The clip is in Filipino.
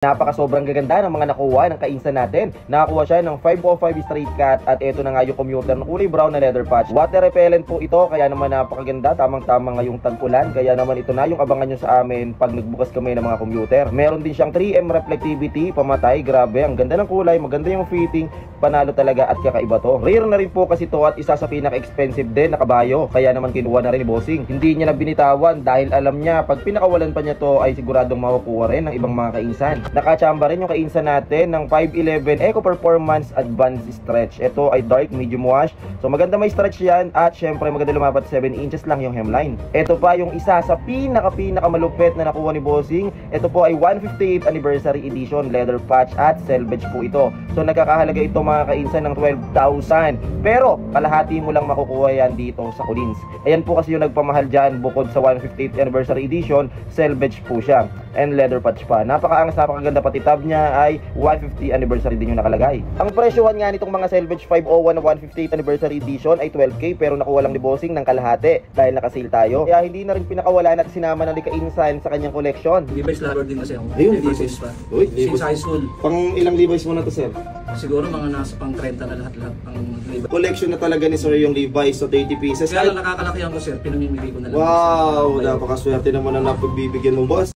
Napaka sobrang gaganda ng mga nakuha ng kainsan natin. Nakakuha siya ng 505 straight cut at ito na nga yung commuter ng kulay brown na leather patch. Water repellent po ito kaya naman napakaganda, tamang-tama ngayong tag-ulan. Kaya naman ito na yung abangan nyo sa amin pag nagbukas kami ng mga commuter. Meron din siyang 3M reflectivity, pamatay, grabe, ang ganda ng kulay, maganda yung fitting, panalo talaga at kakaiba to. Rare na rin po kasi to at isa sa pinaka-expensive din na kabayo. Kaya naman kinuha na rin ni Bossing. Hindi niya na binitawan dahil alam niya pag pinakawalan pa niya to ay siguradong makukuha rin ng ibang mga kainsan. Nakachamba rin yung kainsan natin ng 511 Eco Performance Advanced Stretch. Ito ay dark medium wash. So maganda may stretch yan at syempre maganda lumapat 7 inches lang yung hemline. Ito pa yung isa sa pinaka malupit na nakuha ni Bossing. Ito po ay 158th Anniversary Edition leather patch at selvage po ito. So nagkakahalaga ito mga kainsan ng 12,000. Pero kalahati mo lang makukuha yan dito sa Collins. Ayan po kasi yung nagpamahal dyan bukod sa 158th Anniversary Edition, selvage po siya and leather patch pa. Napakaangas, napakaganda, pati tab niya ay 150 anniversary din yung nakalagay. Ang presyohan nga nitong mga Selvage 501 na 158th anniversary edition ay 12K pero nakuha lang ni Bossing ng kalahati dahil nakasale tayo. Kaya hindi na rin pinakawalan at sinama na ni kainsan sa kanyang collection. Levi's lover din kasi ako. Ayun, Levi's pa. Uy, Since high school. Pang ilang Levi's mo na to, sir? Siguro mga nasa pang 30 na lahat-lahat ang Levi's. Collection na talaga ni sir yung Levi's, so 30 pieces. Kaya lang nakakalakihan ko, sir, pinamimili ko na lang. Wow, napakaswerte naman ang napagbibigyan mo, boss.